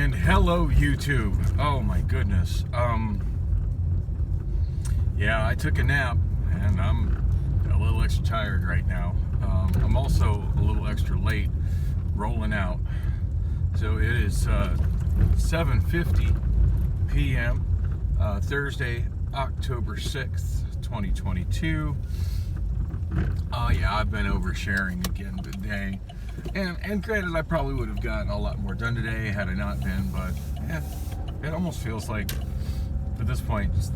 And hello YouTube. Oh my goodness. Yeah, I took a nap and I'm a little extra tired right now. I'm also a little extra late rolling out. So it is 7:50 p.m. Thursday, October 6th, 2022. Yeah, I've been oversharing again today. And granted, I probably would have gotten a lot more done today had I not been, but yeah, it almost feels like at this point, just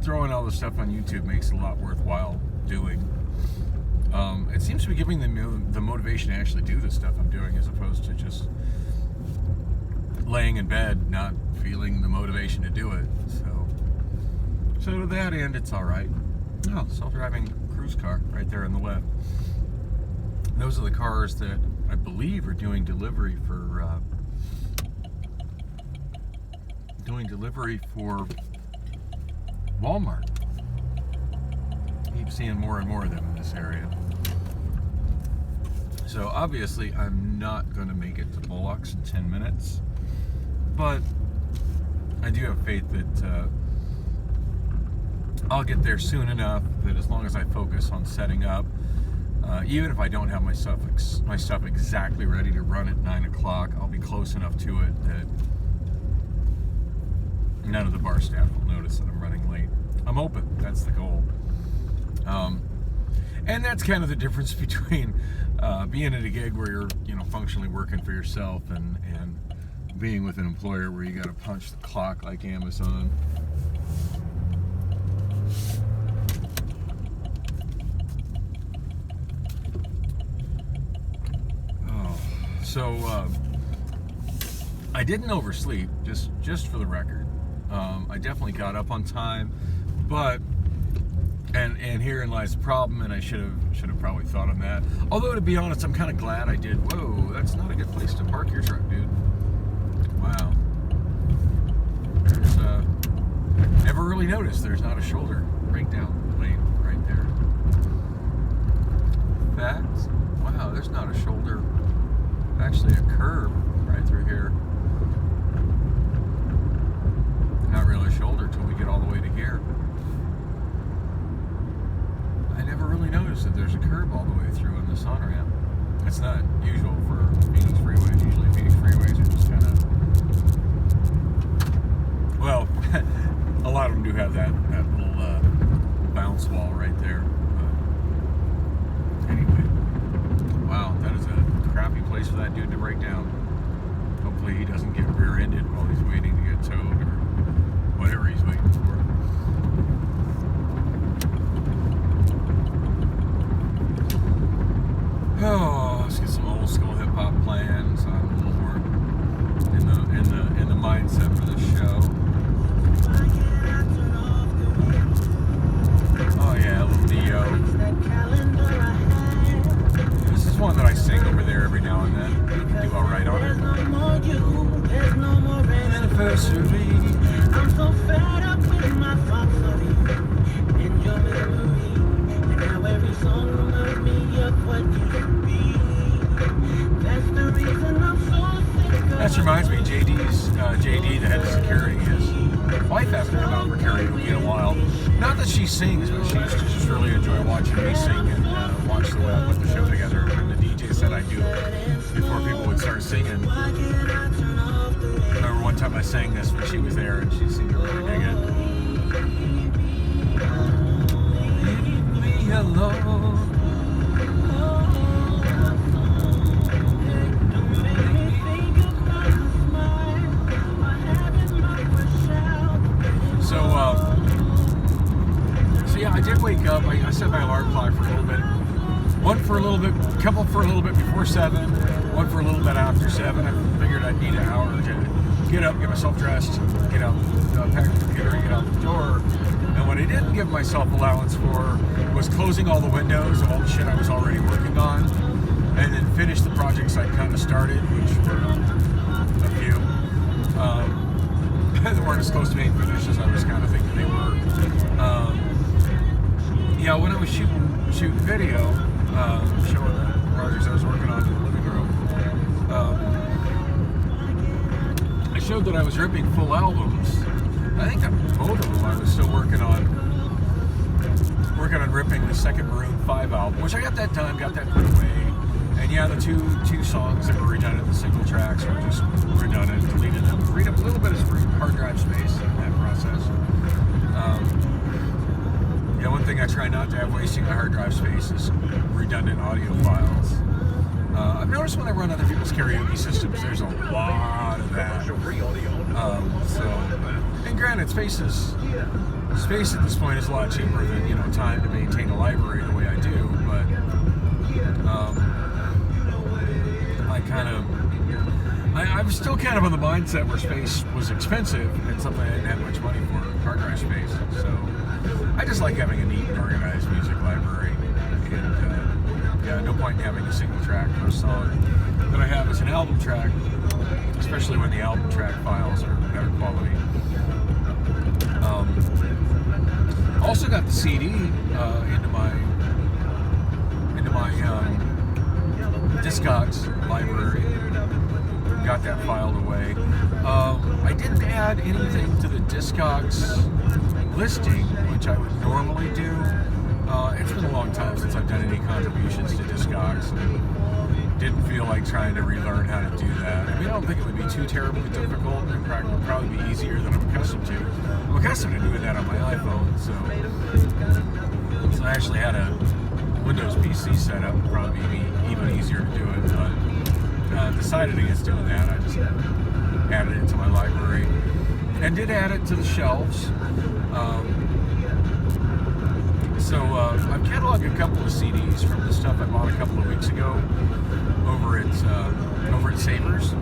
throwing all this stuff on YouTube makes it a lot worthwhile doing. It seems to be giving the motivation to actually do the stuff I'm doing, as opposed to just laying in bed, not feeling the motivation to do it. So to that end, it's all right. Oh, self-driving cruise car right there on the left. Those are the cars that I believe are doing delivery for Walmart. I keep seeing more and more of them in this area. So obviously I'm not going to make it to Bullocks in 10 minutes, but I do have faith that I'll get there soon enough that as long as I focus on setting up, even if I don't have my stuff exactly ready to run at 9 o'clock, I'll be close enough to it that none of the bar staff will notice that I'm running late. I'm open. That's the goal. And that's kind of the difference between being at a gig where you're, functionally working for yourself and being with an employer where you got to punch the clock like Amazon. So I didn't oversleep, just for the record. I definitely got up on time, but and herein lies the problem, and I should have probably thought on that. Although, to be honest, I'm kind of glad I did. Whoa, that's not a good place to park your truck, dude. Wow. There's never really noticed there's not a shoulder breakdown lane right there. In fact, wow, there's not a shoulder. Actually a curb right through here. Not really a shoulder till we get all the way to here. I never really noticed that there's a curb all the way through on this on-ramp. It's not usual for Phoenix freeways. Usually Phoenix freeways are just kind of, well, a lot of them do have that little bounce wall right there. But anyway, wow, that is a crappy place for that dude to break down. Hopefully he doesn't get rear-ended while he's waiting to get towed or whatever he's waiting for. Oh, let's get some old school hip hop playing, so I'm a little more in the mindset for this show. Oh yeah, a little Neo. This is one that I sing over there every now and then. Do alright on it. Anniversary. I'm so fed up with my fuckery and your memory. And now every song reminds me of what used to be. That's the reason I'm so sick. That reminds me, JD, the head of security, his wife hasn't come out for karaoke in a while. Not that she sings, but she used to just really enjoy watching me sing and watch the way I put the show together. And the DJ said I do before people would start singing. I remember one time I sang this when she was there, and she seemed to really dig it. Leave me alone. So yeah, I did wake up. I set my alarm clock for a little bit. Couple for a little bit before 7, one for a little bit after 7. I figured I'd need an hour to get up, get myself dressed, get out, pack the computer, and get out the door. And what I didn't give myself allowance for was closing all the windows of all the shit I was already working on, and then finish the projects I kind of started, which were a few. They weren't as close to being finished as I was kind of thinking they were. Yeah, when I was shooting video, showing the projects I was working on in the living room, showed that I was ripping full albums. I think that both of them I was still working on ripping the second Maroon 5 album, which I got that done, got that put away. And yeah, the two songs that were redundant, the single tracks were just redundant, deleted them, freed up a little bit of hard drive space in that process. Yeah, one thing I try not to have wasting my hard drive space is redundant audio files. I've noticed when I run other people's karaoke systems, there's a lot of that. And granted, space at this point is a lot cheaper than time to maintain a library the way I do. But I'm still kind of on the mindset where space was expensive and something I didn't have much money for, hard drive space. So I just like having a neat and organized music library. And no point in having a single track for a song that I have as an album track, especially when the album track files are better quality. Also got the CD into my Discogs library. Got that filed away. I didn't add anything to the Discogs listing, which I would normally do. It's been a long time since I've done any contributions to Discogs. Didn't feel like trying to relearn how to do that. I mean, I don't think it would be too terribly difficult. It would probably be easier than I'm accustomed to. I'm accustomed to doing that on my iPhone, so I actually had a Windows PC set up. It would probably be even easier to do it, but I decided against doing that. I just added it to my library and did add it to the shelves. So I've cataloged a couple of CDs from the stuff I bought a couple of weeks ago over at Savers,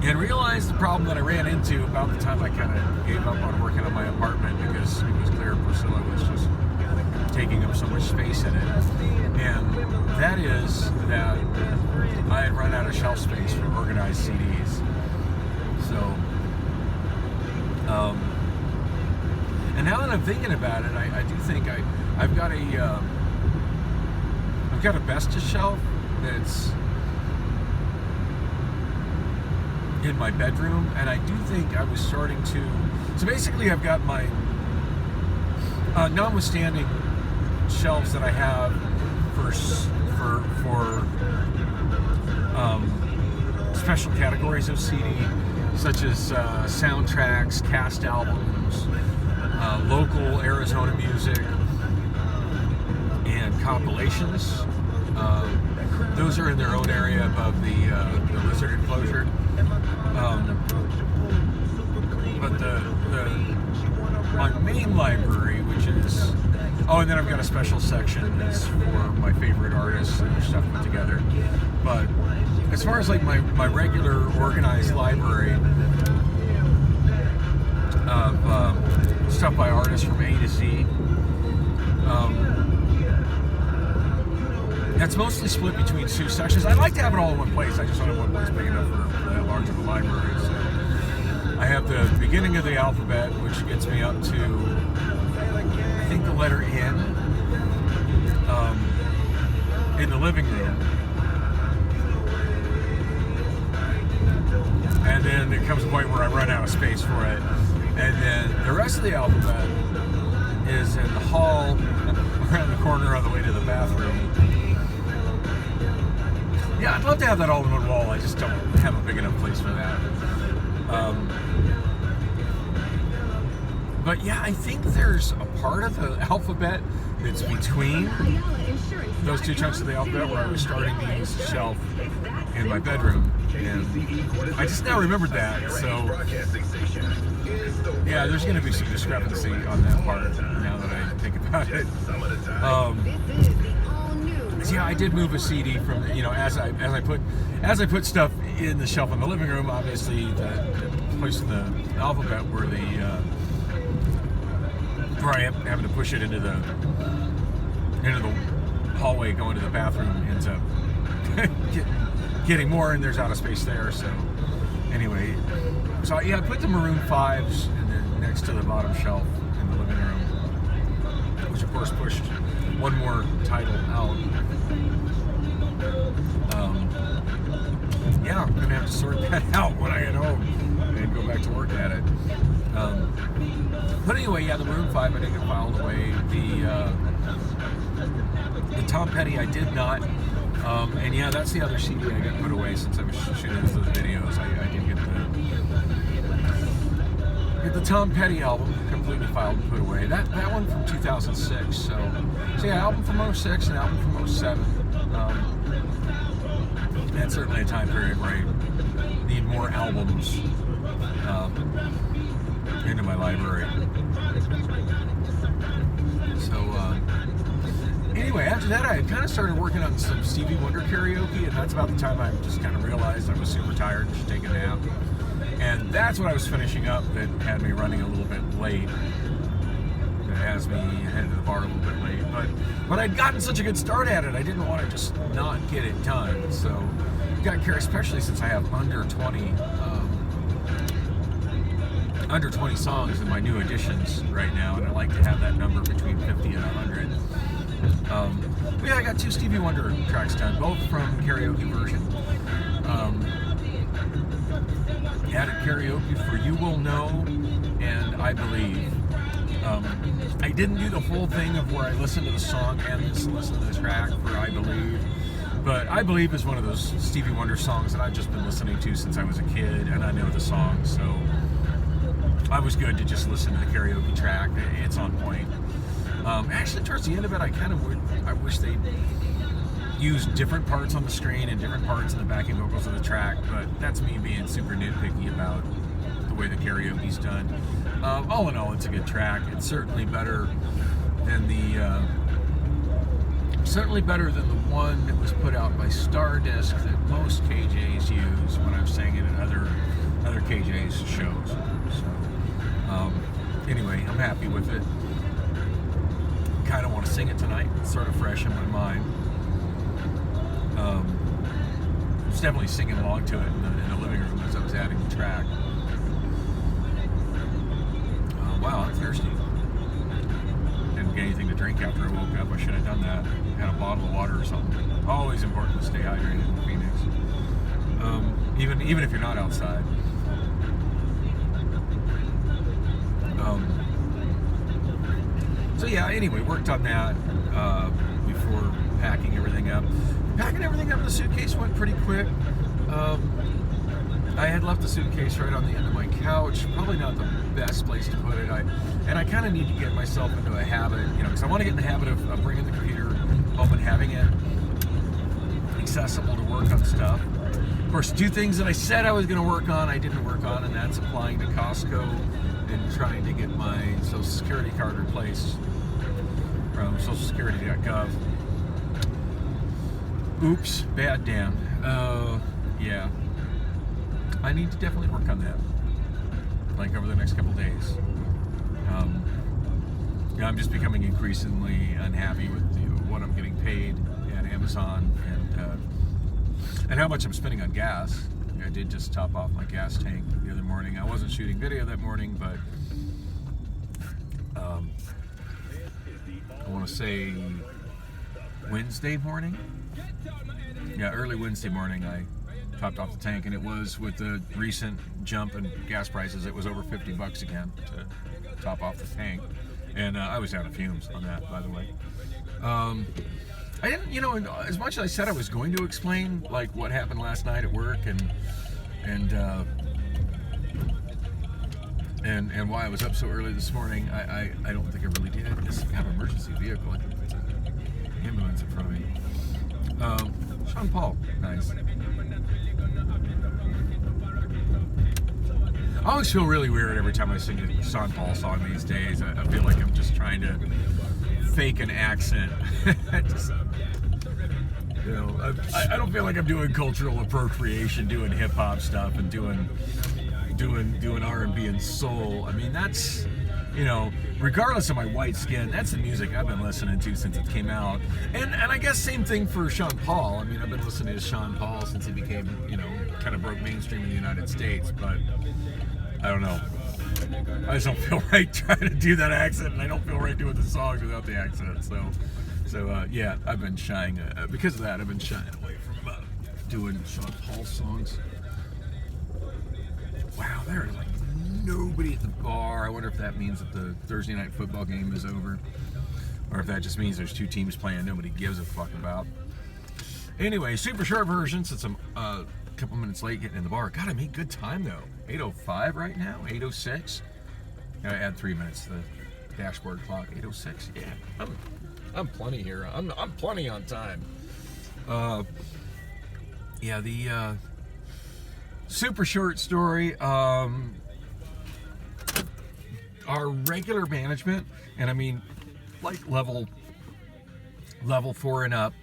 and realized the problem that I ran into about the time I kind of gave up on working on my apartment, because it was clear Priscilla was just taking up so much space in it, and that is that I had run out of shelf space for organized CDs. So and now that I'm thinking about it, I do think I've got a Besta shelf that's in my bedroom, and I do think I was starting to. So basically, I've got my notwithstanding shelves that I have for special categories of CD, such as soundtracks, cast albums, local Arizona music, and compilations. Those are in their own area above the lizard enclosure. But my main library, which is and then I've got a special section that's for my favorite artists and stuff put together. But as far as like my regular organized library of stuff by artists from A to Z, that's mostly split between two sections. I'd like to have it all in one place. I just don't have one place big enough for that large of a library. So I have the beginning of the alphabet, which gets me up to, I think, the letter N in the living room. And then there comes a point where I run out of space for it. And then the rest of the alphabet is in the hall around the corner on the way to the bathroom. Yeah, I'd love to have that all in one wall. I just don't have a big enough place for that. But yeah, I think there's a part of the alphabet that's between those two chunks of the alphabet where I was starting to use the shelf in my bedroom. And I just now remembered that. So yeah, there's going to be some discrepancy on that part now that I think about it. Yeah, I did move a CD from, as I put stuff in the shelf in the living room. Obviously, the place in the alphabet where I am having to push it into the hallway going to the bathroom ends up getting more, and there's out of space there. So anyway, so yeah, I put the Maroon 5s and then next to the bottom shelf in the living room, which of course pushed one more title out. yeah, I'm gonna have to sort that out when I get home and go back to work at it. But anyway, yeah, the Maroon 5 I didn't get filed away. The Tom Petty I did not. And yeah, that's the other CD I got put away since I was shooting those videos. I did get the Tom Petty album completely filed and put away. That one from 2006. So yeah, album from 06 and album from 07. That's certainly a time period where I need more albums into my library. So anyway, after that I kind of started working on some Stevie Wonder karaoke, and that's about the time I just kind of realized I was super tired and should take a nap. And that's what I was finishing up that had me running a little bit late. That has me headed to the bar a little bit late. But I'd gotten such a good start at it, I didn't want to just not get it done. So got curious, especially since I have under 20 songs in my new editions right now, and I like to have that number between 50 and 100. But yeah, I got 2 Stevie Wonder tracks done, both from karaoke version. Added karaoke for You Will Know and I Believe. I didn't do the whole thing of where I listened to the song and listen to the track for I Believe, but I Believe is one of those Stevie Wonder songs that I've just been listening to since I was a kid, and I know the song, so I was good to just listen to the karaoke track. It's on point. Actually, towards the end of it, I wish they used different parts on the screen and different parts in the backing vocals of the track, but that's me being super nitpicky about the way the karaoke's done. All in all, it's a good track. It's certainly better than the one that was put out by Stardisc that most KJs use when I'm singing at other KJ's shows. So anyway, I'm happy with it. Kind of want to sing it tonight. It's sort of fresh in my mind. Just definitely singing along to it in the living room as I was adding the track. Wow, I'm thirsty. Didn't get anything to drink after I woke up. I should have done that. Had a bottle of water or something. Always important to stay hydrated in Phoenix. Even if you're not outside. So yeah, anyway, worked on that before packing everything up. Packing everything up in the suitcase went pretty quick. I had left the suitcase right on the end of my couch. Probably not the best place to put it. I kind of need to get myself into a habit, because I want to get in the habit of bringing the computer home and having it accessible to work on stuff. Of course, 2 things that I said I was going to work on, I didn't work on, and that's applying to Costco and trying to get my Social Security card replaced from socialsecurity.gov. Oops, bad Dan. Yeah. I need to definitely work on that, like over the next couple days. I'm just becoming increasingly unhappy with what I'm getting paid at Amazon and how much I'm spending on gas. I did just top off my gas tank the other morning. I wasn't shooting video that morning, but I want to say Wednesday morning. Yeah, early Wednesday morning I topped off the tank, and it was, with the recent jump in gas prices, it was over $50 again to top off the tank, and I was out of fumes on that, by the way. I didn't, as much as I said I was going to explain like what happened last night at work and why I was up so early this morning, I don't think I really did. This is kind of an emergency vehicle. I think it's an ambulance in front of me. Sean Paul, nice. I always feel really weird every time I sing a Sean Paul song these days. I feel like I'm just trying to fake an accent. I don't feel like I'm doing cultural appropriation, doing hip hop stuff, and doing R&B and soul. I mean, that's, regardless of my white skin, that's the music I've been listening to since it came out. And I guess same thing for Sean Paul. I mean, I've been listening to Sean Paul since he became, kind of broke mainstream in the United States, but I don't know. I just don't feel right trying to do that accent, and I don't feel right doing the songs without the accent. So yeah, I've been shying, because of that, I've been shying away from doing Sean Paul songs. Wow, there is like nobody at the bar. I wonder if that means that the Thursday night football game is over, or if that just means there's two teams playing nobody gives a fuck about. Anyway, super short version, since I'm a couple minutes late getting in the bar. God, I made good time though. 8:05 right now, 8:06. I add 3 minutes to the dashboard clock. 8:06. Yeah, I'm plenty here. I'm plenty on time. Yeah, the super short story. Our regular management, and I mean, like level 4 and up.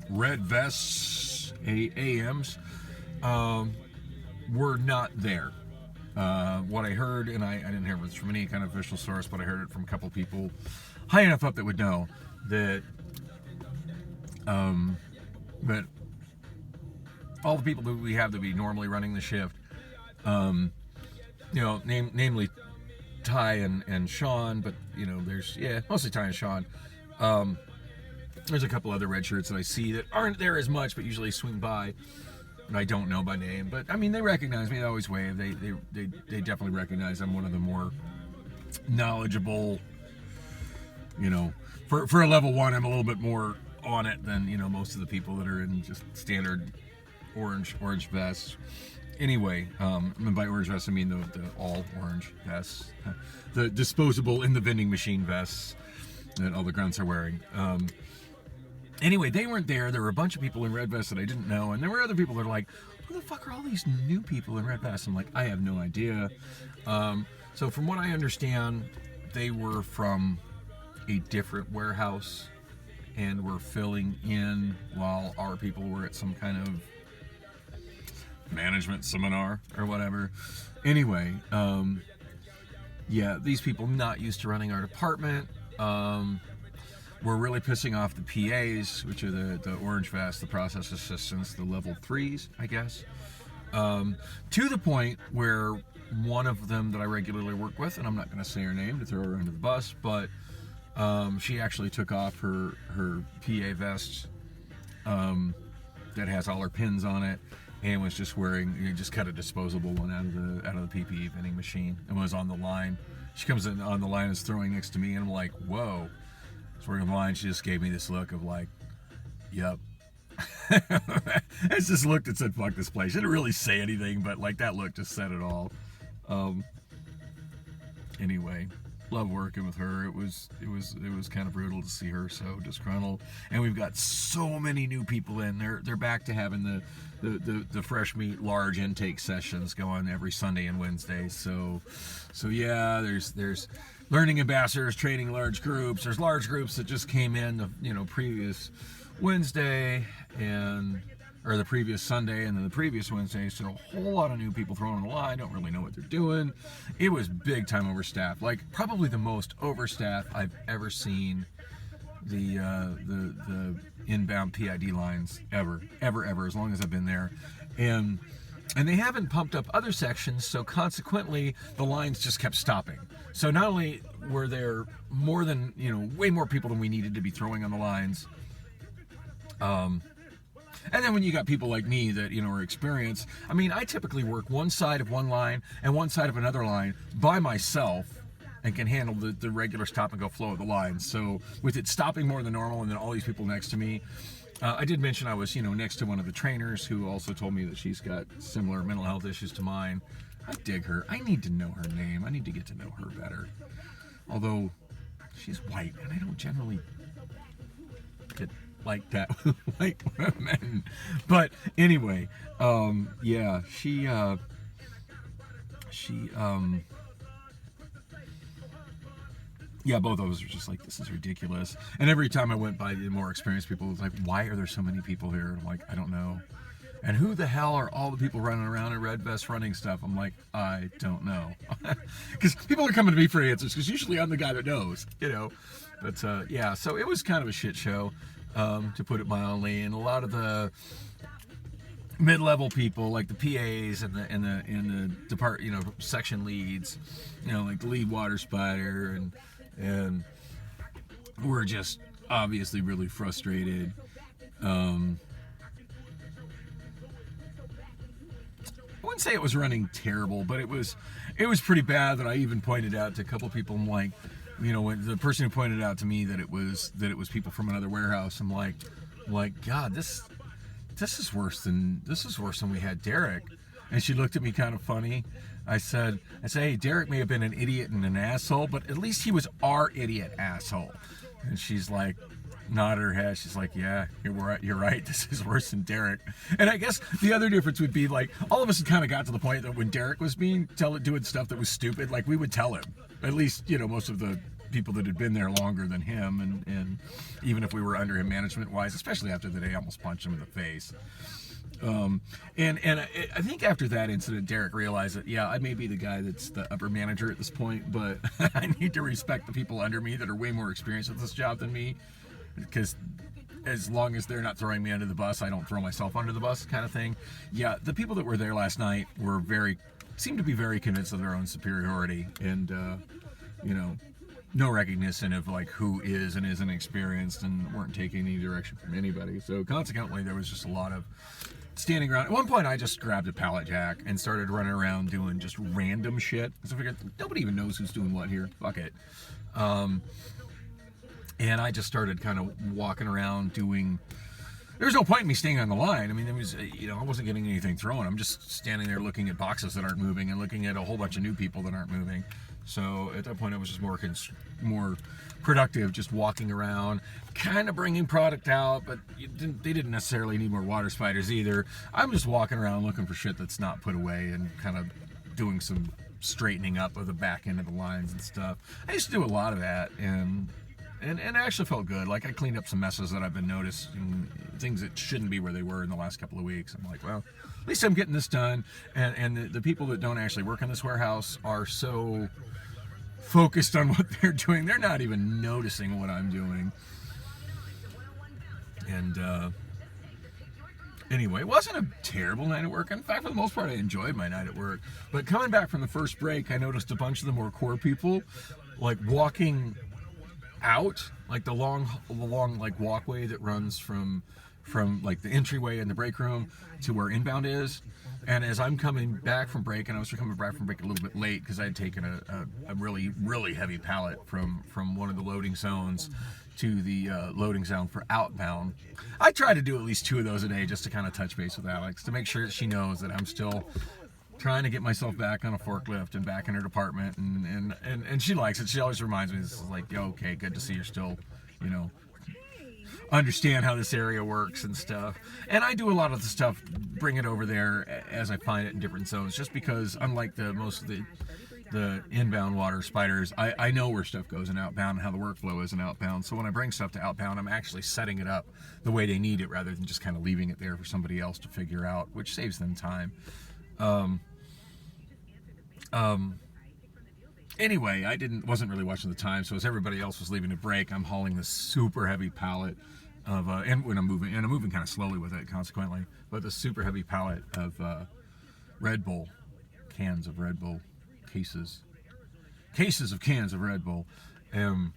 Red vests, AMs, were not there. What I heard, and I didn't hear it from any kind of official source, but I heard it from a couple people high enough up that would know that but all the people that we have that be normally running the shift, namely Ty and Sean, but there's mostly Ty and Sean. There's a couple other red shirts that I see that aren't there as much, but usually swing by, and I don't know by name. But I mean, they recognize me. They always wave. They definitely recognize I'm one of the more knowledgeable. For a level 1, I'm a little bit more on it than most of the people that are in just standard orange vests. Anyway, and by orange vests I mean the all orange vests, the disposable in the vending machine vests that all the grunts are wearing. Anyway, they weren't there. There were a bunch of people in red vests that I didn't know, and there were other people that are like, who the fuck are all these new people in red vests? I'm like, I have no idea. So from what I understand, they were from a different warehouse and were filling in while our people were at some kind of management seminar or whatever. Anyway, these people not used to running our department. We're really pissing off the PAs, which are the orange vests, the process assistants, the level 3s, I guess. To the point where one of them that I regularly work with, and I'm not going to say her name to throw her under the bus, but she actually took off her PA vest that has all her pins on it, and was just wearing, just cut a disposable one out of the PPE vending machine, and was on the line. She comes in on the line and is throwing next to me, and I'm like, whoa. Working the line, she just gave me this look of like, yep. It's this look that said fuck this place. She didn't really say anything, but like that look just said it all. Anyway, love working with her. It was kind of brutal to see her so disgruntled. And we've got so many new people in. They're back to having the fresh meat large intake sessions going every Sunday and Wednesday. So yeah, there's learning ambassadors, training large groups. There's large groups that just came in the previous Wednesday or the previous Sunday and then the previous Wednesday. So a whole lot of new people thrown on the line, don't really know what they're doing. It was big time overstaffed, like probably the most overstaffed I've ever seen the inbound PID lines ever, as long as I've been there. And they haven't pumped up other sections, so consequently the lines just kept stopping. So not only were there more than, way more people than we needed to be throwing on the lines, and then when you got people like me that, are experienced, I mean, I typically work one side of one line and one side of another line by myself and can handle the regular stop and go flow of the lines. So with it stopping more than normal and then all these people next to me, I did mention I was, next to one of the trainers who also told me that she's got similar mental health issues to mine. I dig her. I need to know her name. I need to get to know her better. Although she's white, and I don't generally get like that with white women. But anyway, she both of us were just like, this is ridiculous. And every time I went by the more experienced people, it was like, why are there so many people here? I'm like, I don't know. And who the hell are all the people running around in red vests running stuff? I'm like, I don't know. Because people are coming to me for answers, because usually I'm the guy that knows, But so it was kind of a shit show, to put it mildly. And a lot of the mid-level people, like the PAs and the section leads, like the lead water spider, and we're just obviously really frustrated. wouldn't say it was running terrible, but it was pretty bad. That I even pointed out to a couple people. I'm like, when the person who pointed out to me that it was people from another warehouse. I'm like, God, this is worse than we had Derek. And she looked at me kind of funny. I said, hey, Derek may have been an idiot and an asshole, but at least he was our idiot asshole. And she's like, nodded her head. She's like, yeah, you're right. This is worse than Derek. And I guess the other difference would be, like, all of us had kind of got to the point that when Derek was doing stuff that was stupid, like, we would tell him. At least, most of the people that had been there longer than him, and even if we were under him management-wise, especially after the day I almost punched him in the face. I think after that incident, Derek realized that, yeah, I may be the guy that's the upper manager at this point, but I need to respect the people under me that are way more experienced at this job than me, because as long as they're not throwing me under the bus, I don't throw myself under the bus, kind of thing. Yeah, the people that were there last night seemed to be very convinced of their own superiority, and no recognition of, like, who is and isn't experienced, and weren't taking any direction from anybody. So consequently, there was just a lot of standing around. At one point, I just grabbed a pallet jack and started running around doing just random shit. So I figured, nobody even knows who's doing what here. Fuck it. And I just started kind of walking around doing... There's no point in me staying on the line. I mean, it was, I wasn't getting anything thrown. I'm just standing there looking at boxes that aren't moving and looking at a whole bunch of new people that aren't moving. So at that point, I was just more productive, just walking around, kind of bringing product out, but they didn't necessarily need more water spiders either. I'm just walking around looking for shit that's not put away and kind of doing some straightening up of the back end of the lines and stuff. I used to do a lot of that, and it actually felt good. Like, I cleaned up some messes that I've been noticing, things that shouldn't be where they were in the last couple of weeks. I'm like, well, at least I'm getting this done. And the people that don't actually work in this warehouse are so focused on what they're doing, they're not even noticing what I'm doing. And anyway, it wasn't a terrible night at work. In fact, for the most part, I enjoyed my night at work. But coming back from the first break, I noticed a bunch of the more core people, like, walking out, like the long like walkway that runs from like the entryway in the break room to where inbound is. And as I'm coming back from break, and I was coming back from break a little bit late because I had taken a really heavy pallet from one of the loading zones to the loading zone for outbound. I try to do at least 2 of those a day just to kind of touch base with Alex, to make sure that she knows that I'm still trying to get myself back on a forklift and back in her department, and she likes it. She always reminds me, this is like, okay, good to see you're still, understand how this area works and stuff. And I do a lot of the stuff, bring it over there as I find it in different zones, just because, unlike most of the inbound water spiders, I know where stuff goes in outbound and how the workflow is in outbound. So when I bring stuff to outbound, I'm actually setting it up the way they need it, rather than just kind of leaving it there for somebody else to figure out, which saves them time. Anyway, I wasn't really watching the time, so as everybody else was leaving to break, I'm hauling this super heavy pallet of, and I'm moving kind of slowly with it, consequently, but the super heavy pallet of Red Bull, cans of Red Bull, cases of cans of Red Bull. So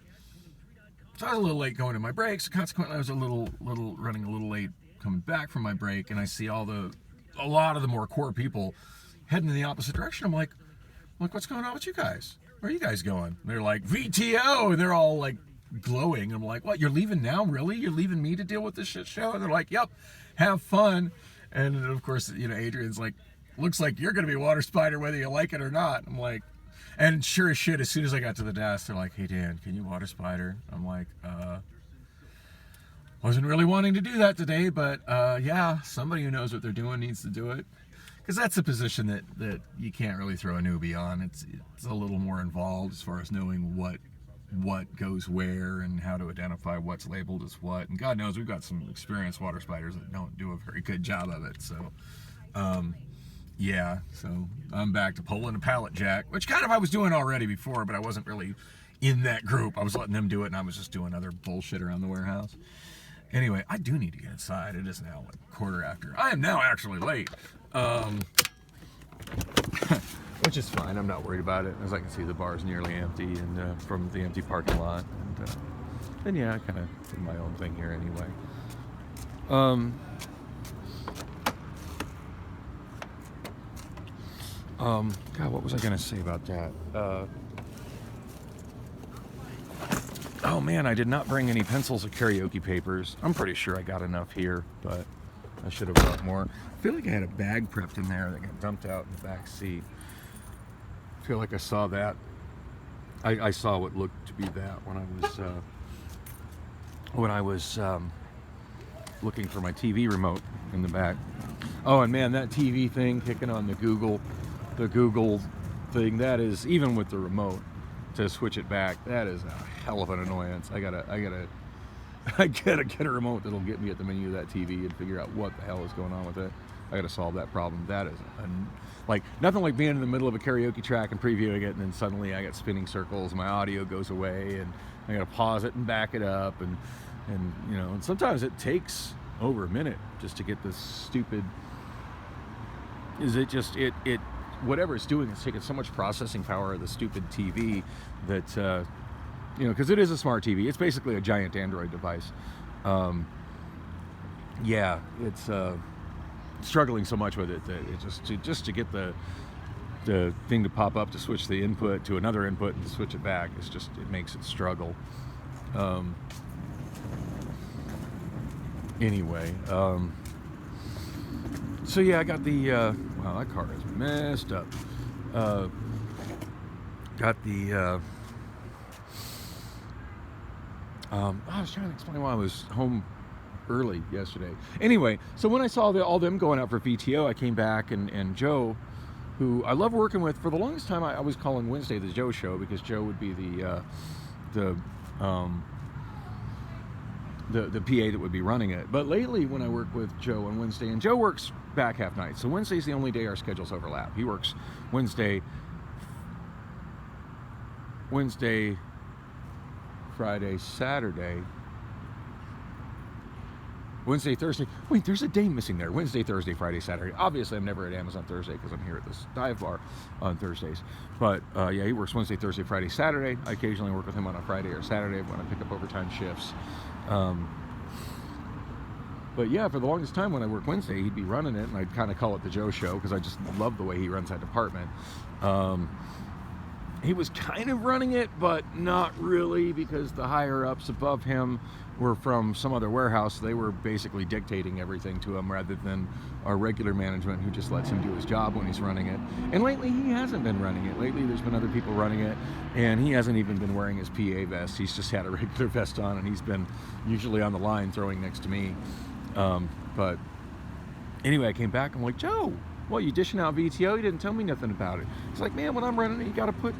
I was a little late going to my break, so consequently I was running a little late coming back from my break, and I see a lot of the more core people heading in the opposite direction. I'm like, what's going on with you guys? Where are you guys going? They're like, VTO, and they're all like glowing. I'm like, what, you're leaving now? Really? You're leaving me to deal with this shit show? And they're like, yep, have fun. And of course, Adrian's like, looks like you're going to be a water spider whether you like it or not. I'm like, and sure as shit, as soon as I got to the desk, they're like, hey Dan, can you water spider? I'm like, wasn't really wanting to do that today, but yeah, somebody who knows what they're doing needs to do it. Because that's a position that you can't really throw a newbie on. It's a little more involved as far as knowing what goes where and how to identify what's labeled as what. And God knows we've got some experienced water spiders that don't do a very good job of it. So, yeah. So I'm back to pulling a pallet jack, which kind of I was doing already before, but I wasn't really in that group. I was letting them do it, and I was just doing other bullshit around the warehouse. Anyway, I do need to get inside. It is now like 1:15. I am now actually late. Which is fine. I'm not worried about it. As I can see, the bar is nearly empty, and from the empty parking lot. And yeah, I kind of did my own thing here anyway. God, what was I gonna say about that? Oh man, I did not bring any pencils or karaoke papers. I'm pretty sure I got enough here, but I should have brought more. I feel like I had a bag prepped in there that got dumped out in the back seat. I feel like I saw that. I saw what looked to be that when I was looking for my TV remote in the back. Oh, and man, that TV thing kicking on the Google thing, that is, even with the remote to switch it back, that is a hell of an annoyance. I gotta get a remote that'll get me at the menu of that TV and figure out what the hell is going on with it. I gotta solve that problem. That is like nothing like being in the middle of a karaoke track and previewing it, and then suddenly I get spinning circles, my audio goes away, and I gotta pause it and back it up, and you know, and sometimes it takes over a minute just to get this stupid. It whatever it's doing is taking so much processing power of the stupid TV that you know, because it is a smart TV. It's basically a giant Android device. Yeah, it's struggling so much with it that it just to get the thing to pop up to switch the input to another input and to switch it back, it makes it struggle. Anyway, so yeah, I got the wow, that car is messed up. Got the I was trying to explain why I was home early yesterday. Anyway, so when I saw all them going out for VTO, I came back, and Joe, who I love working with, for the longest time I was calling Wednesday the Joe Show, because Joe would be the PA that would be running it. But lately, when I work with Joe on Wednesday, and Joe works back half night, so Wednesday's the only day our schedules overlap. He works Wednesday, Friday, Saturday, Wednesday, Thursday. Wait, there's a day missing there. Wednesday, Thursday, Friday, Saturday. Obviously, I'm never at Amazon Thursday because I'm here at this dive bar on Thursdays. But yeah, he works Wednesday, Thursday, Friday, Saturday. I occasionally work with him on a Friday or Saturday when I pick up overtime shifts. But yeah, for the longest time when I work Wednesday, he'd be running it, and I'd kind of call it the Joe Show because I just love the way he runs that department. He was kind of running it, but not really, because the higher ups above him were from some other warehouse. They were basically dictating everything to him rather than our regular management, who just lets him do his job when he's running it. And lately he hasn't been running it. Lately there's been other people running it, and he hasn't even been wearing his PA vest. He's just had a regular vest on, and he's been usually on the line throwing next to me. But anyway, I came back. I'm like, Joe, well, you dishing out VTO? You didn't tell me nothing about it. He's like, man, when I'm running it, you got to put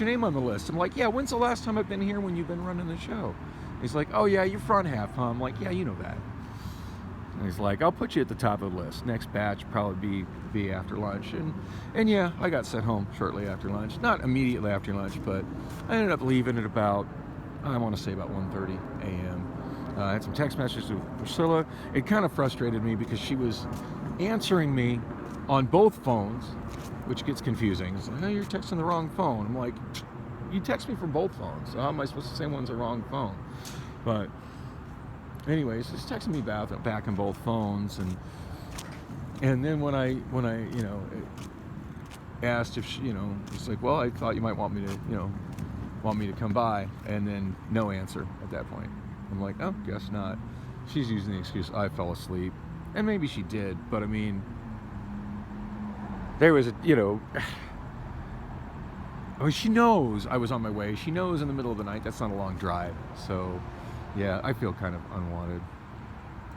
your name on the list. I'm like, yeah, when's the last time I've been here when you've been running the show? He's like, oh yeah, you're front half, huh? I'm like, yeah, you know that. And he's like, I'll put you at the top of the list. Next batch probably be after lunch. And yeah, I got sent home shortly after lunch. Not immediately after lunch, but I ended up leaving at about, I want to say about 1:30 a.m. I had some text messages with Priscilla. It kind of frustrated me because she was answering me on both phones, which gets confusing. It's like, oh, you're texting the wrong phone. I'm like, you text me from both phones, so how am I supposed to say one's the wrong phone? But anyways, she's texting me back on both phones, and then when I you know asked if she, you know, it's like, well, I thought you might want me to come by, and then no answer at that point. I'm like, oh, guess not. She's using the excuse I fell asleep, and maybe she did, but I mean, there was a, you know, I mean, she knows I was on my way. She knows in the middle of the night that's not a long drive. So, yeah, I feel kind of unwanted,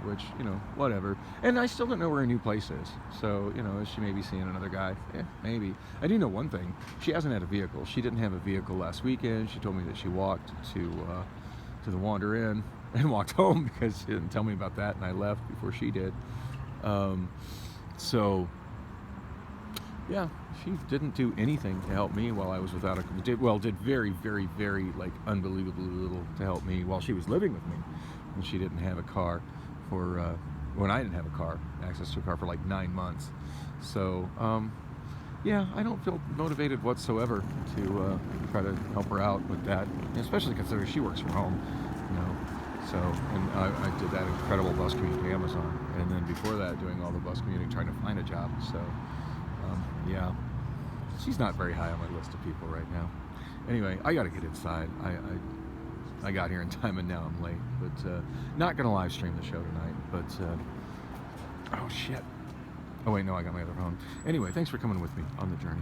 which, you know, whatever. And I still don't know where her new place is. So, you know, is she maybe seeing another guy? Yeah, maybe. I do know one thing. She hasn't had a vehicle. She didn't have a vehicle last weekend. She told me that she walked to the Wander Inn and walked home because she didn't tell me about that, and I left before she did. So, yeah, she didn't do anything to help me while I was without did very, very, very, like, unbelievably little to help me while she was living with me, when she didn't have a car when I didn't have a car, access to a car for like 9 months. So, yeah, I don't feel motivated whatsoever to try to help her out with that, especially considering she works from home, you know. So, and I did that incredible bus commute to Amazon, and then before that, doing all the bus commuting, trying to find a job. So, yeah. she's not very high on my list of people right now. Anyway, I got to get inside. I got here in time and now I'm late. But not gonna live stream the show tonight. But oh shit. Oh wait, no, I got my other phone. Anyway, thanks for coming with me on the journey.